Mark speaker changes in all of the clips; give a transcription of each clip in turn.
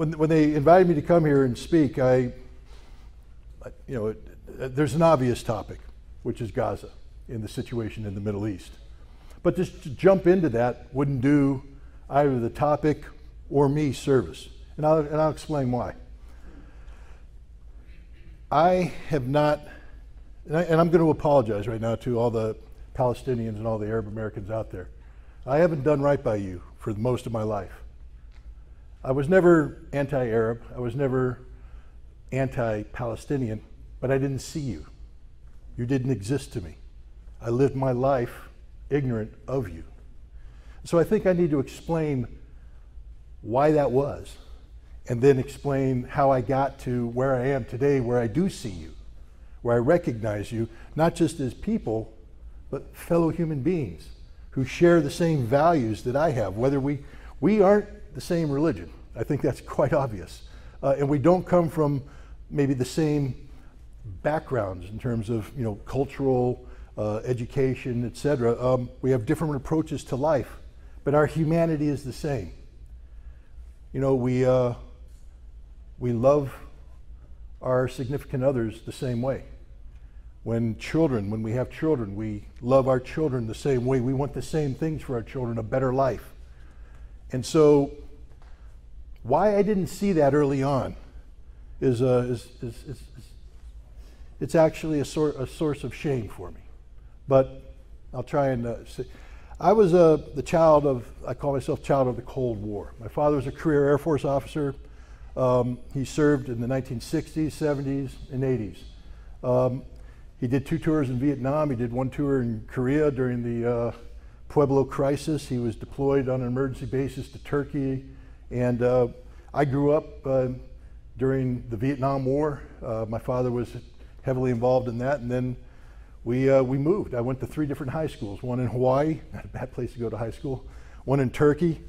Speaker 1: when they invited me to come here and speak, there's an obvious topic, which is Gaza and the situation in the Middle East. But just to jump into that wouldn't do either the topic or me service. And I'll explain why. I have not, and I'm going to apologize right now to all the Palestinians and all the Arab Americans out there. I haven't done right by you for most of my life. I was never anti-Arab, I was never anti-Palestinian, but I didn't see you. You didn't exist to me. I lived my life ignorant of you. So I think I need to explain why that was, and then explain how I got to where I am today, where I do see you, where I recognize you, not just as people, but fellow human beings who share the same values that I have, whether we aren't the same religion. I think that's quite obvious. And we don't come from maybe the same backgrounds in terms of cultural, education, etc. We have different approaches to life, but our humanity is the same. We love our significant others the same way. When we have children, we love our children the same way. We want the same things for our children, a better life. And so, why I didn't see that early on is it's actually a source of shame for me. But I'll try and say, I was the child of, I call myself child of the Cold War. My father was a career Air Force officer. He served in the 1960s, 70s, and 80s. He did 2 tours in Vietnam. He did 1 tour in Korea during the Pueblo crisis. He was deployed on an emergency basis to Turkey. And I grew up during the Vietnam War. My father was heavily involved in that. And then we moved. I went to 3 different high schools. One in Hawaii, not a bad place to go to high school. One in Turkey,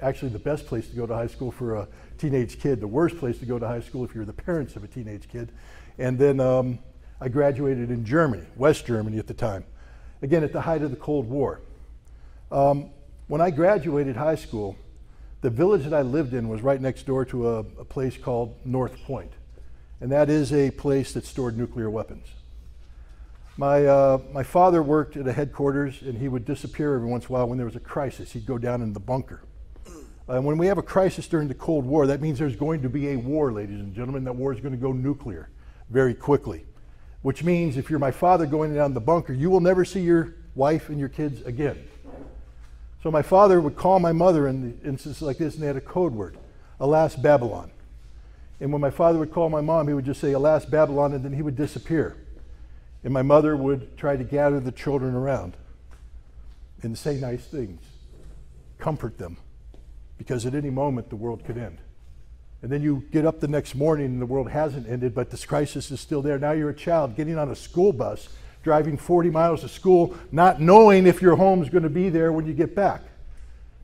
Speaker 1: actually the best place to go to high school for a teenage kid. The worst place to go to high school if you're the parents of a teenage kid. And then I graduated in Germany, West Germany at the time, again at the height of the Cold War. When I graduated high school, the village that I lived in was right next door to a place called North Point, and that is a place that stored nuclear weapons. My father worked at a headquarters, and he would disappear every once in a while when there was a crisis. He'd go down in the bunker. When we have a crisis during the Cold War, that means there's going to be a war, ladies and gentlemen. That war is going to go nuclear very quickly. Which means if you're my father going down the bunker, you will never see your wife and your kids again. So my father would call my mother in instances like this, and they had a code word, Alas Babylon. And when my father would call my mom, he would just say, Alas Babylon, and then he would disappear. And my mother would try to gather the children around and say nice things, comfort them, because at any moment the world could end. And then you get up the next morning and the world hasn't ended, but this crisis is still there. Now you're a child getting on a school bus, driving 40 miles to school, not knowing if your home's going to be there when you get back.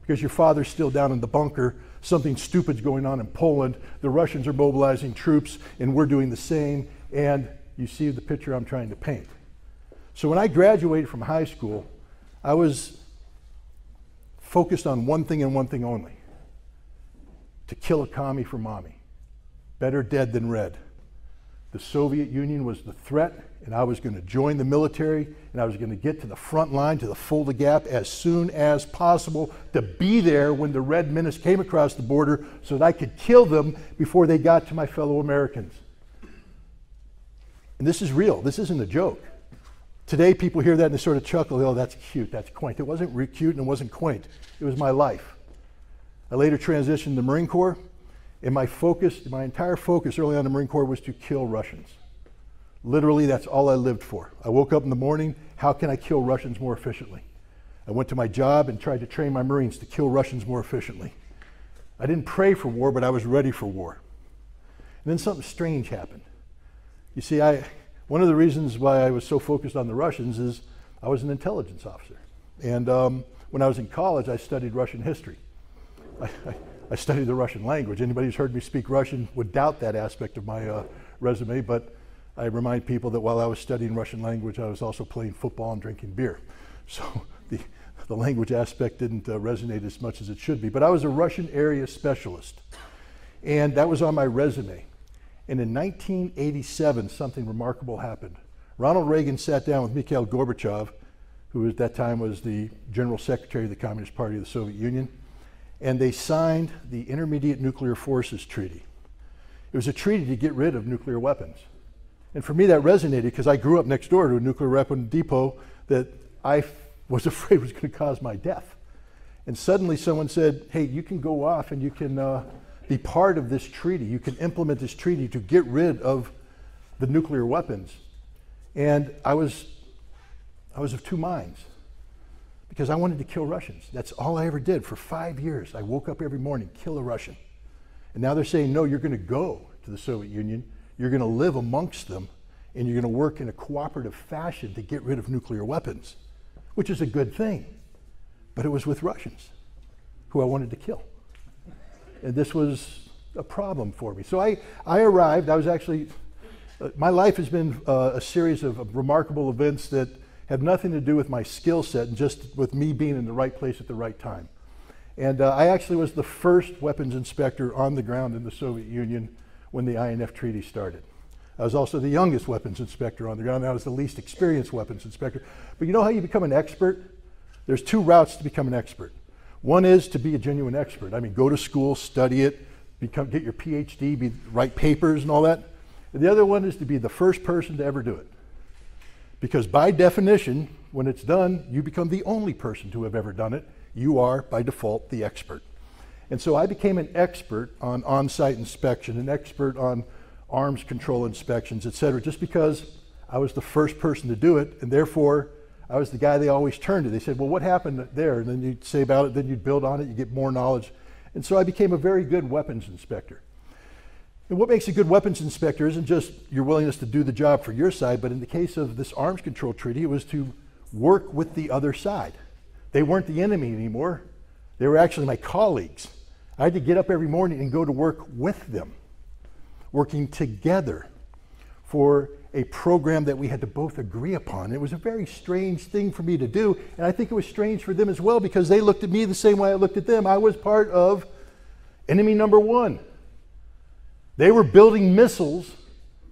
Speaker 1: Because your father's still down in the bunker, something stupid's going on in Poland, the Russians are mobilizing troops, and we're doing the same, and you see the picture I'm trying to paint. So when I graduated from high school, I was focused on one thing and one thing only: to kill a commie for mommy. Better dead than red. The Soviet Union was the threat, and I was going to join the military, and I was going to get to the front line, to the Fulda Gap, as soon as possible, to be there when the Red Menace came across the border so that I could kill them before they got to my fellow Americans. And this is real. This isn't a joke. Today people hear that and they sort of chuckle, oh, that's cute, that's quaint. It wasn't cute and it wasn't quaint. It was my life. I later transitioned to the Marine Corps, and my entire focus early on in the Marine Corps was to kill Russians. Literally, that's all I lived for. I woke up in the morning, how can I kill Russians more efficiently? I went to my job and tried to train my Marines to kill Russians more efficiently. I didn't pray for war, but I was ready for war. And then something strange happened. You see, one of the reasons why I was so focused on the Russians is I was an intelligence officer. And when I was in college, I studied Russian history. I studied the Russian language. Anybody who's heard me speak Russian would doubt that aspect of my resume, but I remind people that while I was studying Russian language, I was also playing football and drinking beer. So the language aspect didn't resonate as much as it should be. But I was a Russian area specialist. And that was on my resume. And in 1987, something remarkable happened. Ronald Reagan sat down with Mikhail Gorbachev, who at that time was the General Secretary of the Communist Party of the Soviet Union, and they signed the Intermediate Nuclear Forces Treaty. It was a treaty to get rid of nuclear weapons. And for me that resonated because I grew up next door to a nuclear weapon depot that I was afraid was going to cause my death. And suddenly someone said, hey, you can go off and you can be part of this treaty. You can implement this treaty to get rid of the nuclear weapons. And I was of two minds because I wanted to kill Russians. That's all I ever did for 5 years. I woke up every morning, kill a Russian. And now they're saying, no, you're going to go to the Soviet Union, you're going to live amongst them, and you're going to work in a cooperative fashion to get rid of nuclear weapons, which is a good thing. But it was with Russians who I wanted to kill. And this was a problem for me. So I arrived, I was actually, my life has been a series of remarkable events that have nothing to do with my skill set and just with me being in the right place at the right time. And I actually was the first weapons inspector on the ground in the Soviet Union when the INF Treaty started. I was also the youngest weapons inspector on the ground. I was the least experienced weapons inspector. But you know how you become an expert? There's two routes to become an expert. One is to be a genuine expert. I mean, go to school, study it, get your PhD, write papers and all that. And the other one is to be the first person to ever do it. Because by definition, when it's done, you become the only person to have ever done it. You are, by default, the expert. And so I became an expert on on-site inspection, an expert on arms control inspections, et cetera, just because I was the first person to do it, and therefore I was the guy they always turned to. They said, well, what happened there? And then you'd say about it, then you'd build on it, you get more knowledge. And so I became a very good weapons inspector. And what makes a good weapons inspector isn't just your willingness to do the job for your side, but in the case of this arms control treaty, it was to work with the other side. They weren't the enemy anymore. They were actually my colleagues. I had to get up every morning and go to work with them, working together for a program that we had to both agree upon. It was a very strange thing for me to do, and I think it was strange for them as well because they looked at me the same way I looked at them. I was part of enemy number one. They were building missiles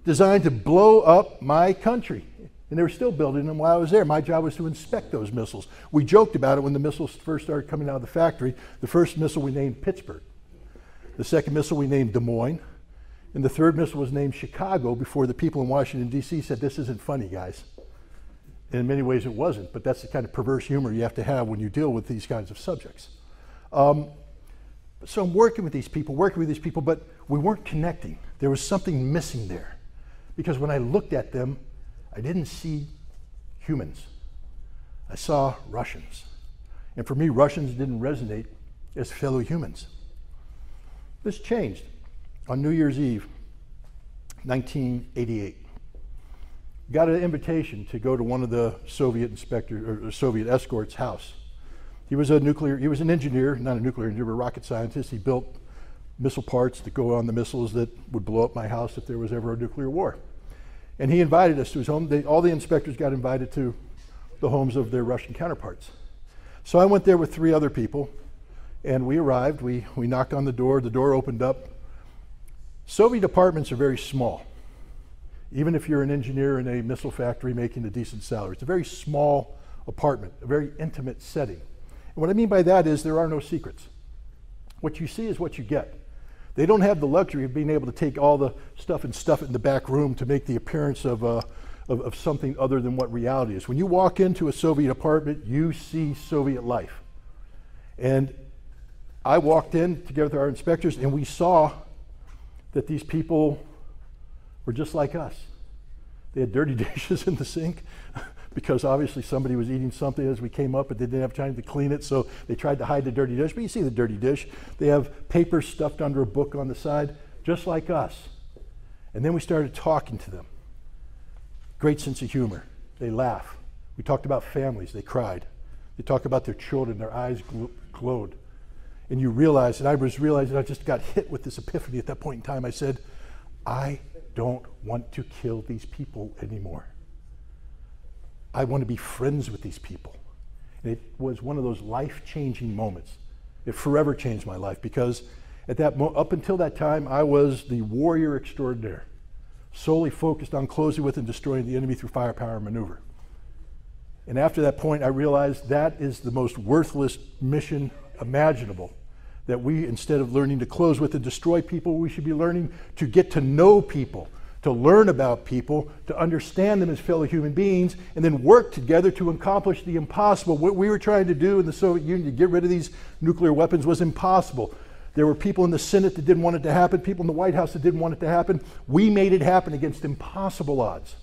Speaker 1: designed to blow up my country. And they were still building them while I was there. My job was to inspect those missiles. We joked about it when the missiles first started coming out of the factory. The first missile we named Pittsburgh. The second missile we named Des Moines. And the third missile was named Chicago before the people in Washington, D.C. said, this isn't funny, guys. And in many ways it wasn't, but that's the kind of perverse humor you have to have when you deal with these kinds of subjects. So I'm working with these people, but we weren't connecting. There was something missing there. Because when I looked at them, I didn't see humans. I saw Russians. And for me, Russians didn't resonate as fellow humans. This changed on New Year's Eve, 1988. Got an invitation to go to one of the Soviet inspector or Soviet escorts' house. He was an engineer, not a nuclear engineer, but a rocket scientist. He built missile parts that go on the missiles that would blow up my house if there was ever a nuclear war. And he invited us to his home. All the inspectors got invited to the homes of their Russian counterparts. So I went there with 3 other people, and we arrived. We knocked on the door opened up. Soviet apartments are very small, even if you're an engineer in a missile factory making a decent salary. It's a very small apartment, a very intimate setting. And what I mean by that is there are no secrets. What you see is what you get. They don't have the luxury of being able to take all the stuff and stuff it in the back room to make the appearance of something other than what reality is. When you walk into a Soviet apartment, you see Soviet life. And I walked in together with our inspectors, and we saw that these people were just like us. They had dirty dishes in the sink because obviously somebody was eating something as we came up, but they didn't have time to clean it, so they tried to hide the dirty dish. But you see the dirty dish. They have paper stuffed under a book on the side, just like us. And then we started talking to them. Great sense of humor. They laugh. We talked about families. They cried. They talked about their children. Their eyes glowed. And you realize, and I was realizing I just got hit with this epiphany at that point in time. I said, I don't want to kill these people anymore. I want to be friends with these people. And it was one of those life-changing moments. It forever changed my life because Up until that time, I was the warrior extraordinaire, solely focused on closing with and destroying the enemy through firepower and maneuver. And after that point, I realized that is the most worthless mission imaginable. That we, instead of learning to close with and destroy people, we should be learning to get to know people, to learn about people, to understand them as fellow human beings, and then work together to accomplish the impossible. What we were trying to do in the Soviet Union to get rid of these nuclear weapons was impossible. There were people in the Senate that didn't want it to happen, people in the White House that didn't want it to happen. We made it happen against impossible odds.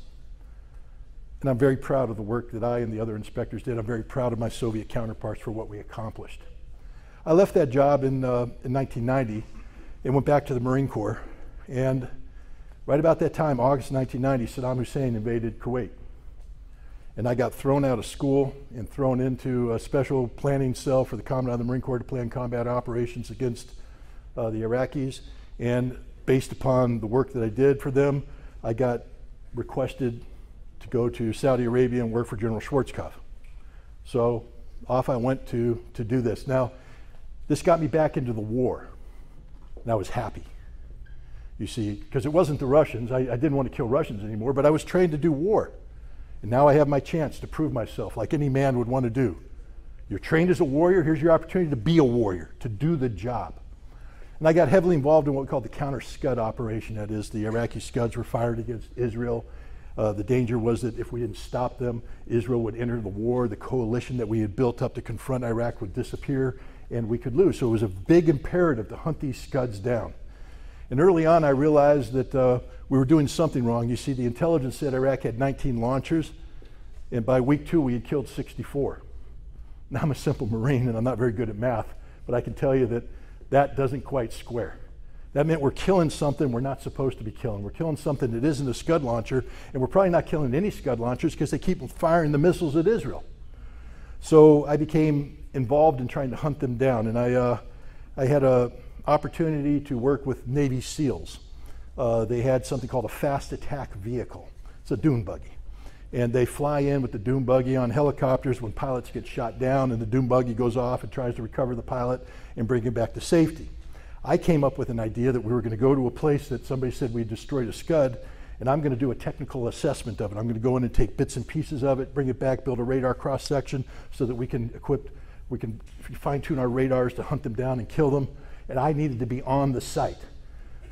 Speaker 1: And I'm very proud of the work that I and the other inspectors did. I'm very proud of my Soviet counterparts for what we accomplished. I left that job in 1990 and went back to the Marine Corps. And right about that time, August 1990, Saddam Hussein invaded Kuwait. And I got thrown out of school and thrown into a special planning cell for the Commandant of the Marine Corps to plan combat operations against the Iraqis. And based upon the work that I did for them, I got requested to go to Saudi Arabia and work for General Schwarzkopf. So off I went to do this. Now, this got me back into the war, and I was happy. You see, because it wasn't the Russians. I didn't want to kill Russians anymore, but I was trained to do war. And now I have my chance to prove myself like any man would want to do. You're trained as a warrior, here's your opportunity to be a warrior, to do the job. And I got heavily involved in what we call the counter-Scud operation. That is, the Iraqi Scuds were fired against Israel. The danger was that if we didn't stop them, Israel would enter the war. The coalition that we had built up to confront Iraq would disappear, and we could lose. So it was a big imperative to hunt these Scuds down. And early on, I realized that we were doing something wrong. You see, the intelligence said Iraq had 19 launchers, and by week 2, we had killed 64. Now, I'm a simple Marine, and I'm not very good at math, but I can tell you that that doesn't quite square. That meant we're killing something we're not supposed to be killing. We're killing something that isn't a Scud launcher, and we're probably not killing any Scud launchers because they keep firing the missiles at Israel. So I became involved in trying to hunt them down, and I had an opportunity to work with Navy SEALs. They had something called a fast attack vehicle. It's a dune buggy. And they fly in with the dune buggy on helicopters when pilots get shot down, and the dune buggy goes off and tries to recover the pilot and bring him back to safety. I came up with an idea that we were going to go to a place that somebody said we destroyed a Scud, and I'm going to do a technical assessment of it. I'm going to go in and take bits and pieces of it, bring it back, build a radar cross section so that we can fine-tune our radars to hunt them down and kill them. And I needed to be on the site.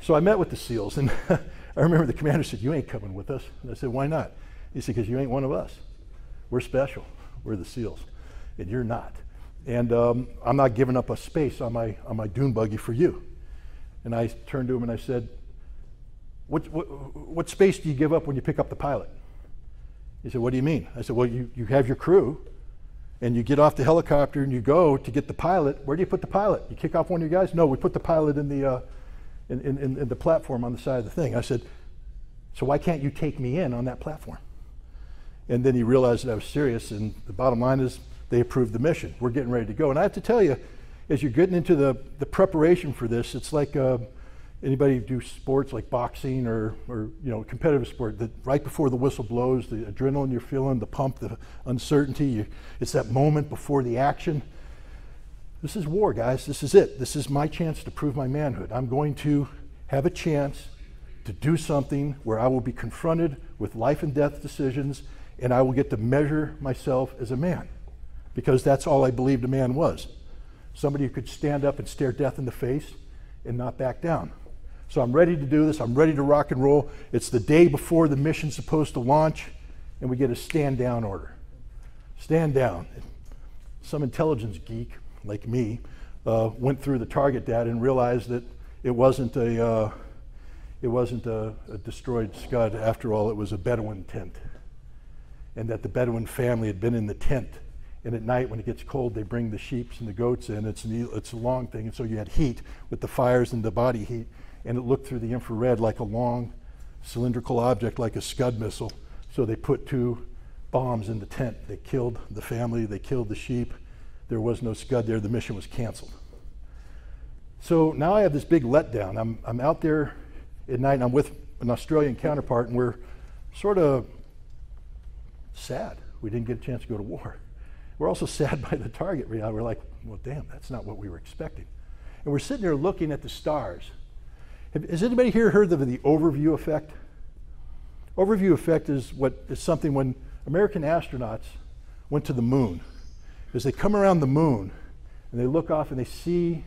Speaker 1: So I met with the SEALs, and I remember the commander said, "You ain't coming with us." And I said, "Why not?" He said, "Because you ain't one of us. We're special. We're the SEALs, and you're not. And I'm not giving up a space on my dune buggy for you." And I turned to him and I said, what space do you give up when you pick up the pilot? He said, "What do you mean?" I said, "Well, you have your crew, and you get off the helicopter and you go to get the pilot. Where do you put the pilot? You kick off one of your guys?" "No, we put the pilot in the platform on the side of the thing." I said, "So why can't you take me in on that platform?" And then he realized that I was serious, and the bottom line is they approved the mission. We're getting ready to go. And I have to tell you, as you're getting into the preparation for this, it's like anybody do sports like boxing or competitive sport, that right before the whistle blows, the adrenaline you're feeling, the pump, the uncertainty, it's that moment before the action. This is war, guys. This is it. This is my chance to prove my manhood. I'm going to have a chance to do something where I will be confronted with life and death decisions, and I will get to measure myself as a man, because that's all I believed a man was. Somebody who could stand up and stare death in the face and not back down. So I'm ready to do this. I'm ready to rock and roll. It's the day before the mission's supposed to launch, and we get a stand down order. Stand down. Some intelligence geek like me went through the target data and realized that it wasn't a destroyed Scud. After all, it was a Bedouin tent, and that the Bedouin family had been in the tent. And at night, when it gets cold, they bring the sheep and the goats in. It's a long thing, and so you had heat with the fires and the body heat, and it looked through the infrared like a long cylindrical object, like a Scud missile. So they put 2 bombs in the tent. They killed the family, they killed the sheep. There was no Scud there. The mission was canceled. So now I have this big letdown. I'm out there at night, and I'm with an Australian counterpart, and we're sort of sad we didn't get a chance to go to war. We're also sad by the target reality. We're like, well, damn, that's not what we were expecting. And we're sitting there looking at the stars. Has anybody here heard of the overview effect? Overview effect is something when American astronauts went to the moon. As they come around the moon and they look off and they see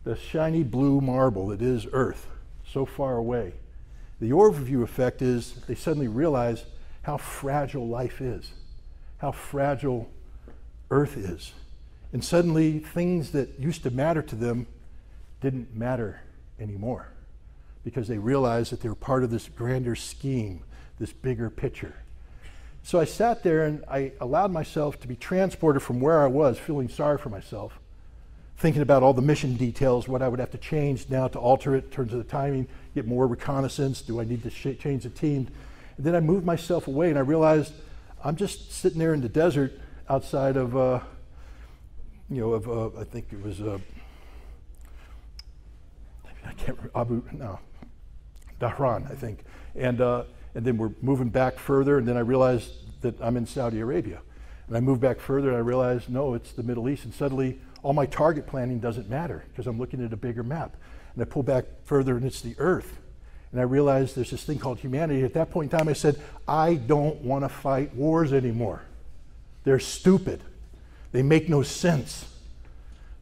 Speaker 1: the shiny blue marble that is Earth so far away. The overview effect is they suddenly realize how fragile life is, how fragile Earth is. And suddenly things that used to matter to them didn't matter anymore because they realized that they were part of this grander scheme, this bigger picture. So I sat there and I allowed myself to be transported from where I was, feeling sorry for myself, thinking about all the mission details, what I would have to change now to alter it in terms of the timing, get more reconnaissance, do I need to change the team? And then I moved myself away and I realized I'm just sitting there in the desert outside of, I think it was, I can't remember, Dhahran, I think. And then we're moving back further, and then I realized that I'm in Saudi Arabia. And I moved back further and I realized, no, it's the Middle East, and suddenly all my target planning doesn't matter because I'm looking at a bigger map. And I pull back further and it's the Earth. And I realized there's this thing called humanity. At that point in time I said, I don't want to fight wars anymore. They're stupid. They make no sense.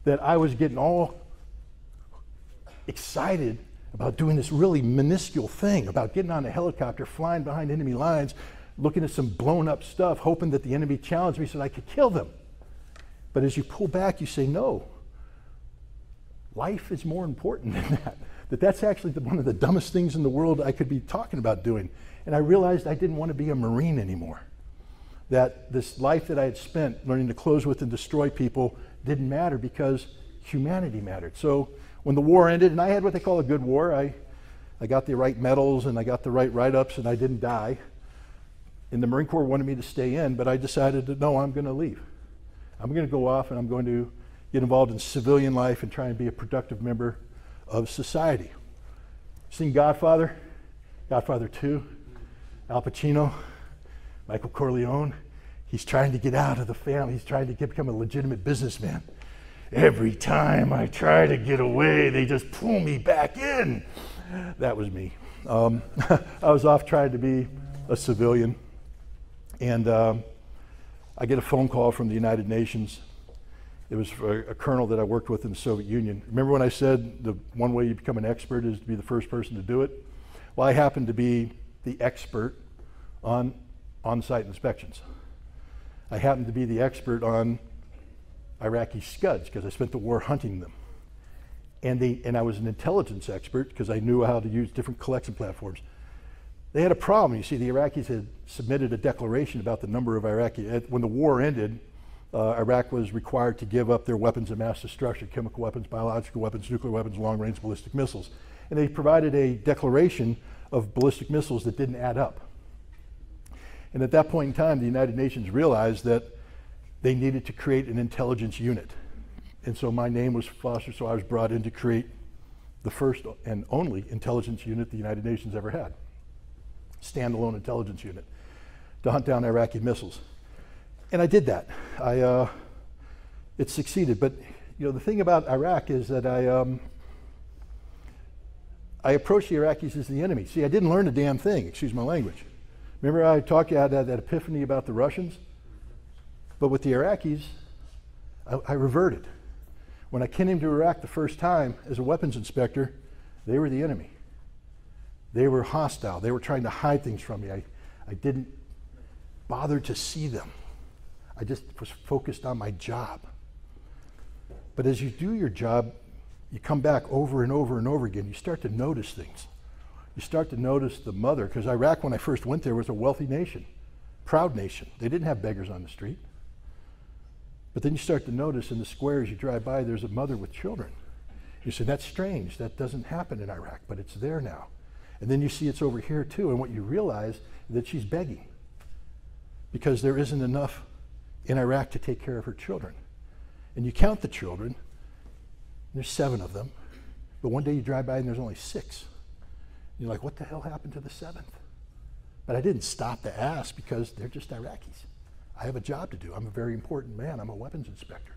Speaker 1: That I was getting all excited about doing this really minuscule thing, about getting on a helicopter, flying behind enemy lines, looking at some blown up stuff, hoping that the enemy challenged me so that I could kill them. But as you pull back, you say, no, life is more important than that. That's actually one of the dumbest things in the world I could be talking about doing. And I realized I didn't want to be a Marine anymore. That this life that I had spent learning to close with and destroy people didn't matter because humanity mattered. So when the war ended, and I had what they call a good war, I got the right medals and I got the right write-ups and I didn't die. And the Marine Corps wanted me to stay in, but I decided that no, I'm going to leave. I'm going to go off and I'm going to get involved in civilian life and try and be a productive member of society. Seen Godfather, Godfather 2, Al Pacino, Michael Corleone. He's trying to get out of the family. He's trying to become a legitimate businessman. Every time I try to get away, they just pull me back in. That was me. I was off trying to be a civilian, and I get a phone call from the United Nations. It was for a colonel that I worked with in the Soviet Union. Remember when I said the one way you become an expert is to be the first person to do it? Well, I happened to be the expert on on-site inspections. I happened to be the expert on Iraqi Scuds because I spent the war hunting them. And I was an intelligence expert because I knew how to use different collection platforms. They had a problem. You see, the Iraqis had submitted a declaration about the number of Iraqi. When the war ended, Iraq was required to give up their weapons of mass destruction, chemical weapons, biological weapons, nuclear weapons, long-range ballistic missiles. And they provided a declaration of ballistic missiles that didn't add up. And at that point in time, the United Nations realized that they needed to create an intelligence unit. And so my name was fostered, so I was brought in to create the first and only intelligence unit the United Nations ever had. Standalone intelligence unit to hunt down Iraqi missiles. And I did that. It succeeded. But you know, the thing about Iraq is that I approached the Iraqis as the enemy. See, I didn't learn a damn thing, excuse my language. Remember I talked to you, I had that epiphany about the Russians? But with the Iraqis, I reverted. When I came into Iraq the first time as a weapons inspector, they were the enemy. They were hostile. They were trying to hide things from me. I didn't bother to see them. I just was focused on my job. But as you do your job, you come back over and over and over again. You start to notice things. You start to notice the mother, because Iraq, when I first went there, was a wealthy nation, proud nation. They didn't have beggars on the street. But then you start to notice in the squares you drive by, there's a mother with children. You say, that's strange. That doesn't happen in Iraq, but it's there now. And then you see it's over here too, and what you realize is that she's begging because there isn't enough in Iraq to take care of her children. And you count the children, there's 7 of them, but one day you drive by and there's only 6. You're like, what the hell happened to the 7th? But I didn't stop to ask because they're just Iraqis. I have a job to do. I'm a very important man. I'm a weapons inspector.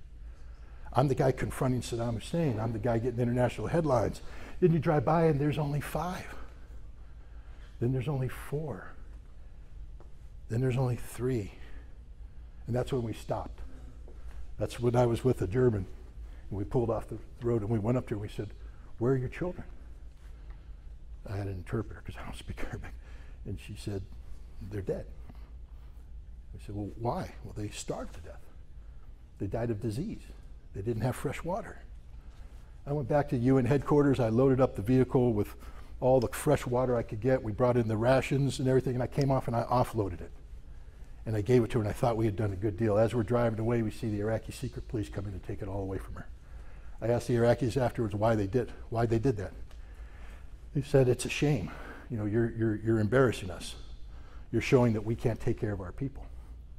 Speaker 1: I'm the guy confronting Saddam Hussein. I'm the guy getting international headlines. Then you drive by and there's only 5. Then there's only 4. Then there's only 3. And that's when we stopped. That's when I was with a German. And we pulled off the road and we went up to her and we said, "Where are your children?" I had an interpreter because I don't speak Arabic. And she said, "They're dead." I said, "Well, why?" "Well, they starved to death. They died of disease. They didn't have fresh water." I went back to UN headquarters. I loaded up the vehicle with all the fresh water I could get. We brought in the rations and everything, and I came off and I offloaded it. And I gave it to her, and I thought we had done a good deal. As we're driving away, we see the Iraqi secret police come in and take it all away from her. I asked the Iraqis afterwards why they did that. They said, "It's a shame. You know, you're embarrassing us. You're showing that we can't take care of our people."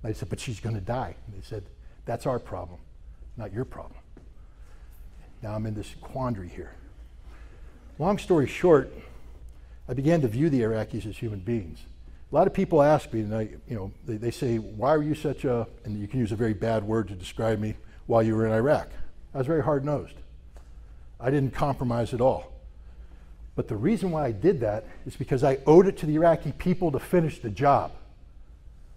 Speaker 1: I said, "But she's going to die." And they said, "That's our problem, not your problem." Now I'm in this quandary here. Long story short, I began to view the Iraqis as human beings. A lot of people ask me, and they say, "Why are you such a," and you can use a very bad word to describe me, "while you were in Iraq?" I was very hard-nosed. I didn't compromise at all. But the reason why I did that is because I owed it to the Iraqi people to finish the job.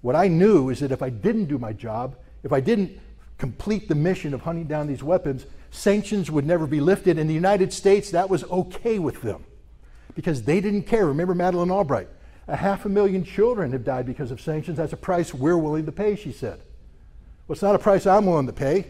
Speaker 1: What I knew is that if I didn't do my job, if I didn't complete the mission of hunting down these weapons, sanctions would never be lifted. In the United States, that was okay with them because they didn't care. Remember Madeleine Albright? 500,000 children have died because of sanctions. That's a price we're willing to pay, she said. Well, it's not a price I'm willing to pay.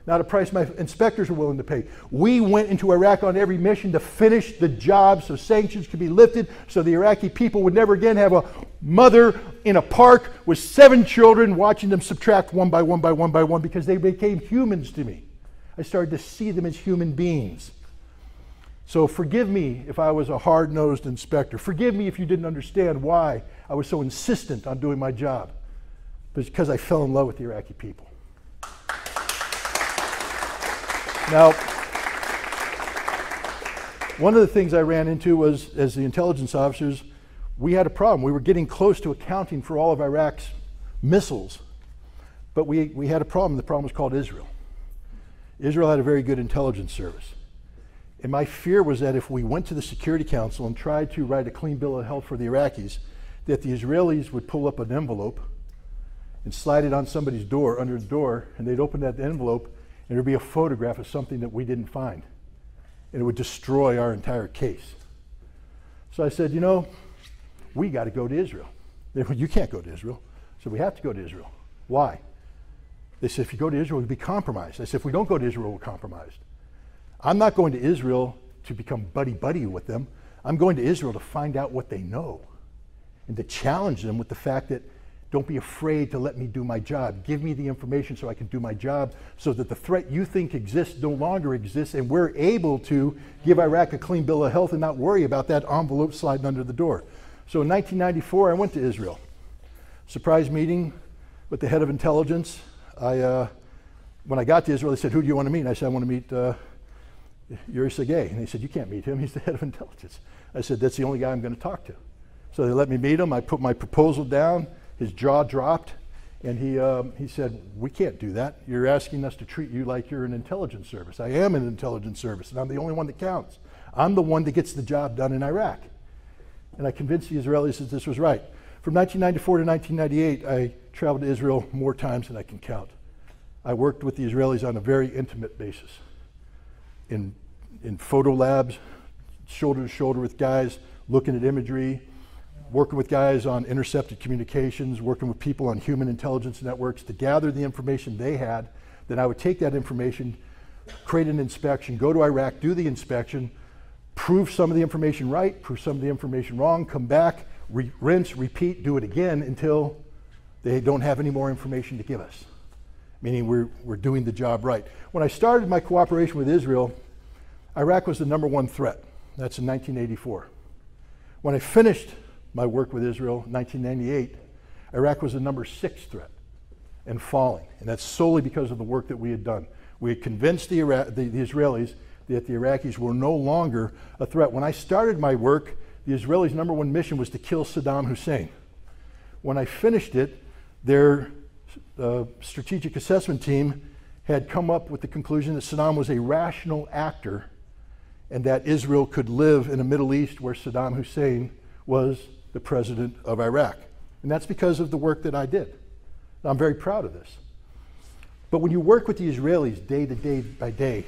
Speaker 1: Not a price my inspectors are willing to pay. We went into Iraq on every mission to finish the job so sanctions could be lifted, so the Iraqi people would never again have a mother in a park with 7 children watching them subtract one by one by one by one, because they became humans to me. I started to see them as human beings. So forgive me if I was a hard-nosed inspector. Forgive me if you didn't understand why I was so insistent on doing my job. But it's because I fell in love with the Iraqi people. Now, one of the things I ran into was, as the intelligence officers, we had a problem. We were getting close to accounting for all of Iraq's missiles, but we had a problem. The problem was called Israel. Israel had a very good intelligence service. And my fear was that if we went to the Security Council and tried to write a clean bill of health for the Iraqis, that the Israelis would pull up an envelope and slide it on somebody's door, under the door, and they'd open that envelope and there'd be a photograph of something that we didn't find. And it would destroy our entire case. So I said, we got to go to Israel. They went, "You can't go to Israel." So we have to go to Israel. Why? They said, "If you go to Israel, we'll be compromised." I said, "If we don't go to Israel, we're compromised." I'm not going to Israel to become buddy-buddy with them. I'm going to Israel to find out what they know and to challenge them with the fact that, don't be afraid to let me do my job. Give me the information so I can do my job, so that the threat you think exists no longer exists, and we're able to give Iraq a clean bill of health and not worry about that envelope sliding under the door. So in 1994, I went to Israel. Surprise meeting with the head of intelligence. When I got to Israel, they said, "Who do you want to meet?" And I said, "I want to meet Yuri Sergey." And they said, "You can't meet him. He's the head of intelligence." I said, "That's the only guy I'm going to talk to." So they let me meet him. I put my proposal down. His jaw dropped, and he said, "We can't do that. You're asking us to treat you like you're an intelligence service." I am an intelligence service, and I'm the only one that counts. I'm the one that gets the job done in Iraq. And I convinced the Israelis that this was right. From 1994 to 1998, I traveled to Israel more times than I can count. I worked with the Israelis on a very intimate basis. In photo labs, shoulder to shoulder with guys, looking at imagery, working with guys on intercepted communications, working with people on human intelligence networks to gather the information they had. Then I would take that information, create an inspection, go to Iraq, do the inspection, prove some of the information right, prove some of the information wrong, come back, rinse, repeat, do it again until they don't have any more information to give us, meaning we're doing the job right. When I started my cooperation with Israel, Iraq was the #1 threat. That's in 1984. When I finished my work with Israel in 1998, Iraq was the #6 threat and falling. And that's solely because of the work that we had done. We had convinced the Israelis that the Iraqis were no longer a threat. When I started my work, the Israelis' #1 mission was to kill Saddam Hussein. When I finished it, their strategic assessment team had come up with the conclusion that Saddam was a rational actor and that Israel could live in a Middle East where Saddam Hussein was the president of Iraq. And that's because of the work that I did. I'm very proud of this. But when you work with the Israelis day to day by day,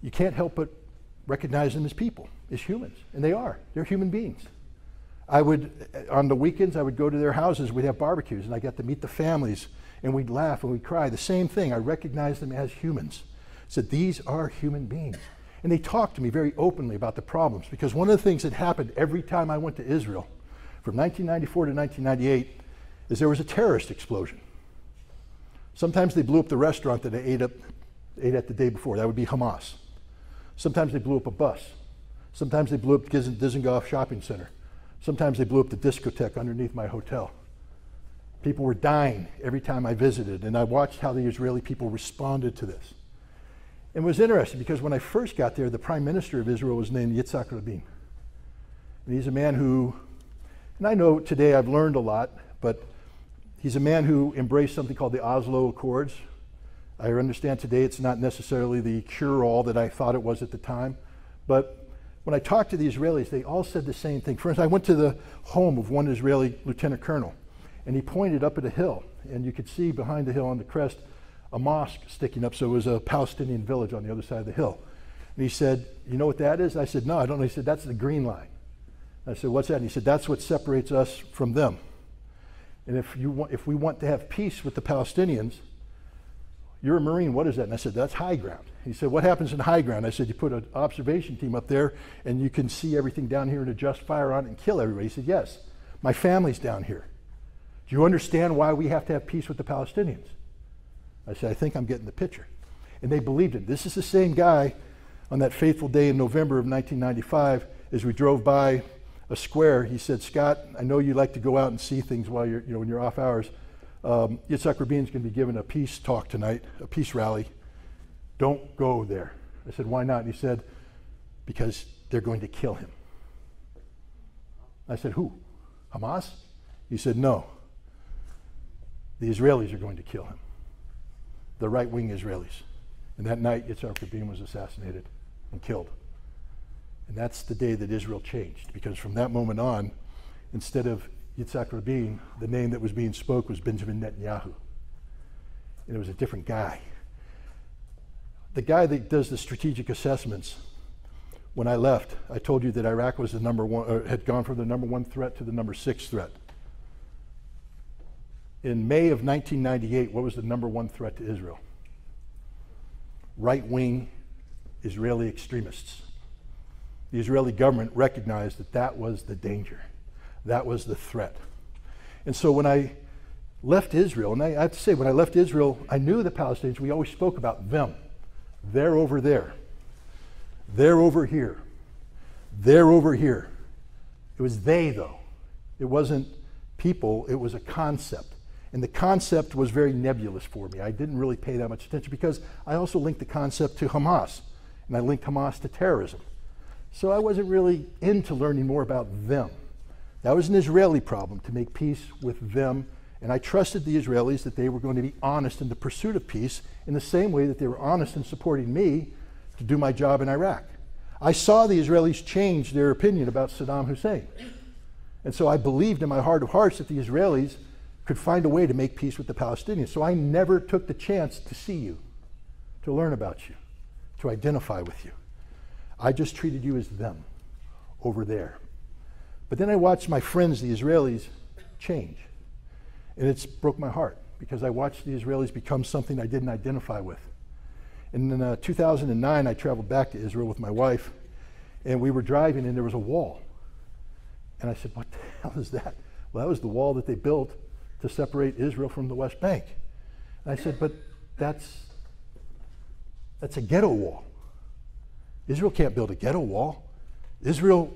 Speaker 1: you can't help but recognize them as people, as humans. And they are. They're human beings. On the weekends, I would go to their houses, we'd have barbecues, and I got to meet the families, and we'd laugh and we'd cry. The same thing, I recognized them as humans. I said, these are human beings. And they talked to me very openly about the problems, because one of the things that happened every time I went to Israel, from 1994 to 1998, is there was a terrorist explosion. Sometimes they blew up the restaurant that I ate at the day before. That would be Hamas. Sometimes they blew up a bus. Sometimes they blew up the Dizengoff shopping center. Sometimes they blew up the discotheque underneath my hotel. People were dying every time I visited, and I watched how the Israeli people responded to this. And it was interesting because when I first got there, the Prime Minister of Israel was named Yitzhak Rabin. And he's a man who, and I know today I've learned a lot, but he's a man who embraced something called the Oslo Accords. I understand today it's not necessarily the cure-all that I thought it was at the time, but when I talked to the Israelis, they all said the same thing. For instance, I went to the home of one Israeli lieutenant colonel, and he pointed up at a hill, and you could see behind the hill on the crest a mosque sticking up, so it was a Palestinian village on the other side of the hill. And he said, you know what that is? I said, no, I don't know. He said, that's the green line. I said, what's that? And he said, that's what separates us from them. And if we want to have peace with the Palestinians, you're a Marine, what is that? And I said, that's high ground. He said, what happens in high ground? I said, you put an observation team up there and you can see everything down here and adjust fire on it and kill everybody. He said, yes, my family's down here. Do you understand why we have to have peace with the Palestinians? I said, I think I'm getting the picture. And they believed it. This is the same guy on that fateful day in November of 1995, as we drove by a square, he said, Scott, I know you like to go out and see things while you're, when you're off hours. Yitzhak Rabin's going to be giving a peace talk tonight, a peace rally. Don't go there. I said, why not? And he said, because they're going to kill him. I said, who? Hamas? He said, no. The Israelis are going to kill him. The right-wing Israelis. And that night, Yitzhak Rabin was assassinated and killed. And that's the day that Israel changed, because from that moment on, instead of Yitzhak Rabin, the name that was being spoke was Benjamin Netanyahu. And it was a different guy. The guy that does the strategic assessments, when I left, I told you that Iraq was the number one, or had gone from the number one threat to the number 6 threat. In May of 1998, what was the number one threat to Israel? Right-wing Israeli extremists. The Israeli government recognized that that was the danger. That was the threat. And so when I left Israel, and I have to say, when I left Israel, I knew the Palestinians, we always spoke about them. They're over there. They're over here. They're over here. It was they, though. It wasn't people, it was a concept. And the concept was very nebulous for me. I didn't really pay that much attention because I also linked the concept to Hamas, and I linked Hamas to terrorism. So I wasn't really into learning more about them. That was an Israeli problem, to make peace with them. And I trusted the Israelis that they were going to be honest in the pursuit of peace in the same way that they were honest in supporting me to do my job in Iraq. I saw the Israelis change their opinion about Saddam Hussein. And so I believed in my heart of hearts that the Israelis could find a way to make peace with the Palestinians. So I never took the chance to see you, to learn about you, to identify with you. I just treated you as them over there. But then I watched my friends, the Israelis, change. And it's broke my heart because I watched the Israelis become something I didn't identify with. And in 2009, I traveled back to Israel with my wife, and we were driving and there was a wall. And I said, what the hell is that? Well, that was the wall that they built to separate Israel from the West Bank. And I said, but that's a ghetto wall. Israel can't build a ghetto wall. Israel,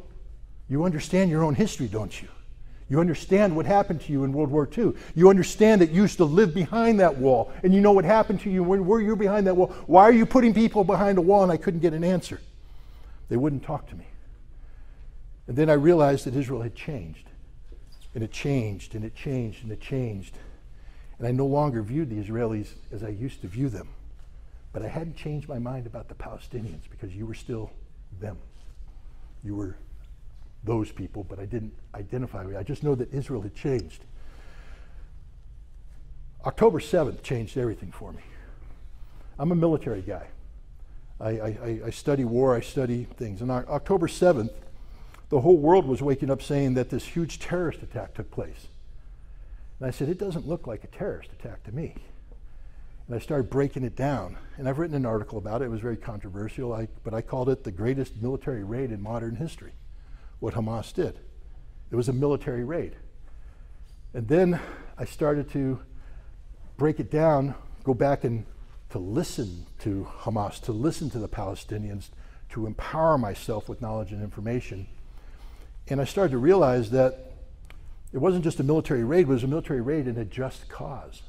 Speaker 1: you understand your own history, don't you? You understand what happened to you in World War II. You understand that you used to live behind that wall, and you know what happened to you when were you behind that wall. Why are you putting people behind a wall? And I couldn't get an answer. They wouldn't talk to me. And then I realized that Israel had changed. And it changed, and it changed, and it changed. And I no longer viewed the Israelis as I used to view them. But I hadn't changed my mind about the Palestinians, because you were still them. You were those people, but I didn't identify with it. I just know that Israel had changed. October 7th changed everything for me. I'm a military guy. I study war, I study things. And on October 7th, the whole world was waking up saying that this huge terrorist attack took place. And I said, it doesn't look like a terrorist attack to me. And I started breaking it down. And I've written an article about it. It was very controversial, but I called it the greatest military raid in modern history, what Hamas did. It was a military raid. And then I started to break it down, go back and to listen to Hamas, to listen to the Palestinians, to empower myself with knowledge and information. And I started to realize that it wasn't just a military raid, it was a military raid in a just cause.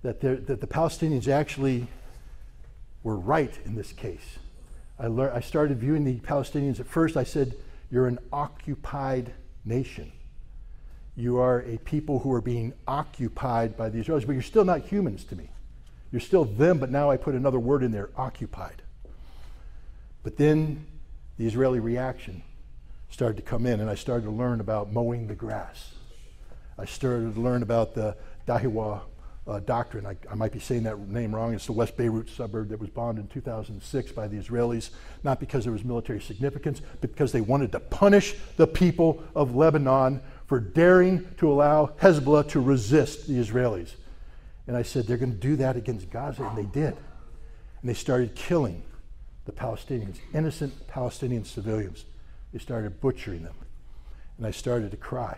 Speaker 1: That the Palestinians actually were right in this case. I started viewing the Palestinians, at first I said, you're an occupied nation. You are a people who are being occupied by the Israelis, but you're still not humans to me. You're still them, but now I put another word in there, occupied. But then the Israeli reaction started to come in, and I started to learn about mowing the grass. I started to learn about the Dahiwa doctrine. I might be saying that name wrong. It's the West Beirut suburb that was bombed in 2006 by the Israelis, not because there was military significance, but because they wanted to punish the people of Lebanon for daring to allow Hezbollah to resist the Israelis. And I said, they're going to do that against Gaza, and they did. And they started killing the Palestinians, innocent Palestinian civilians. They started butchering them. And I started to cry.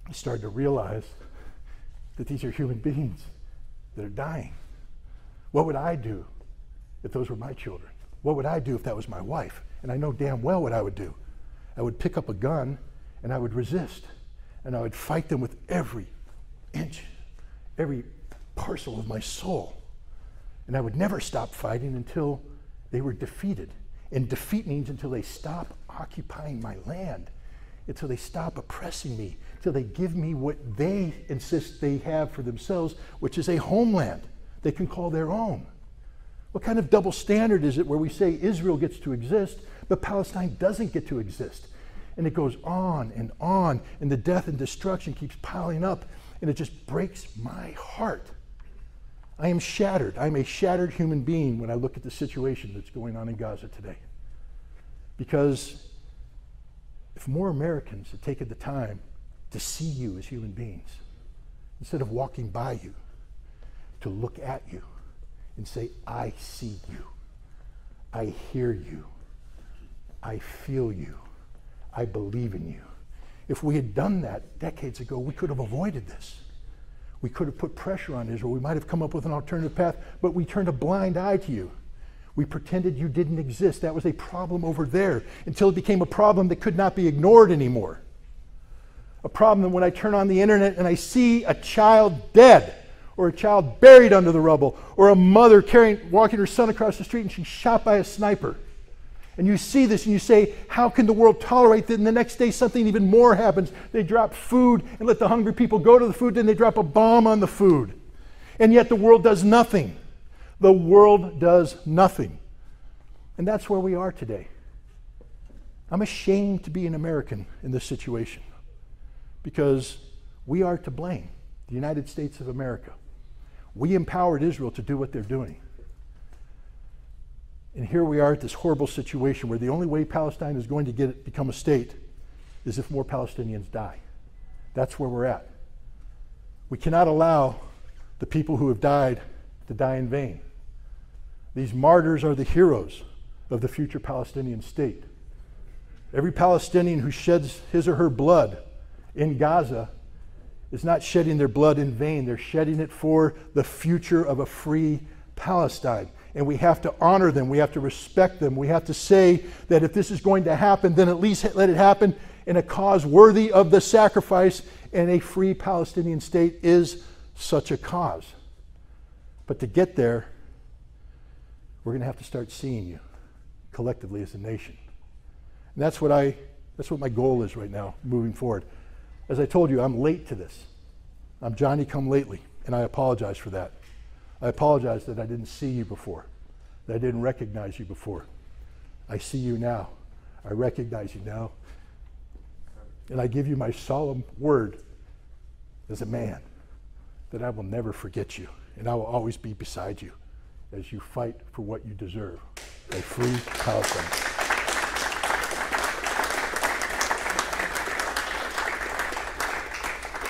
Speaker 1: I started to realize that these are human beings that are dying. What would I do if those were my children? What would I do if that was my wife? And I know damn well what I would do. I would pick up a gun and I would resist. And I would fight them with every inch, every parcel of my soul. And I would never stop fighting until they were defeated. And defeat means until they stop occupying my land, until they stop oppressing me, until they give me what they insist they have for themselves, which is a homeland they can call their own. What kind of double standard is it where we say Israel gets to exist, but Palestine doesn't get to exist? And it goes on, and the death and destruction keeps piling up, and it just breaks my heart. I am shattered. I'm a shattered human being when I look at the situation that's going on in Gaza today. Because if more Americans had taken the time to see you as human beings, instead of walking by you, to look at you and say, I see you, I hear you, I feel you, I believe in you. If we had done that decades ago, we could have avoided this. We could have put pressure on Israel. We might have come up with an alternative path, but we turned a blind eye to you. We pretended you didn't exist. That was a problem over there until it became a problem that could not be ignored anymore. A problem that when I turn on the internet and I see a child dead, or a child buried under the rubble, or a mother walking her son across the street and she's shot by a sniper. And you see this and you say, how can the world tolerate that? And the next day something even more happens. They drop food and let the hungry people go to the food, then they drop a bomb on the food. And yet the world does nothing. The world does nothing. And that's where we are today. I'm ashamed to be an American in this situation because we are to blame, the United States of America. We empowered Israel to do what they're doing. And here we are at this horrible situation where the only way Palestine is going to become a state is if more Palestinians die. That's where we're at. We cannot allow the people who have died to die in vain. These martyrs are the heroes of the future Palestinian state. Every Palestinian who sheds his or her blood in Gaza is not shedding their blood in vain. They're shedding it for the future of a free Palestine. And we have to honor them. We have to respect them. We have to say that if this is going to happen, then at least let it happen in a cause worthy of the sacrifice, and a free Palestinian state is such a cause. But to get there, we're going to have to start seeing you collectively as a nation. And that's what my goal is right now, moving forward. As I told you, I'm late to this. I'm Johnny come lately, and I apologize for that. I apologize that I didn't see you before, that I didn't recognize you before. I see you now. I recognize you now. And I give you my solemn word as a man that I will never forget you, and I will always be beside you as you fight for what you deserve, a free Palestine.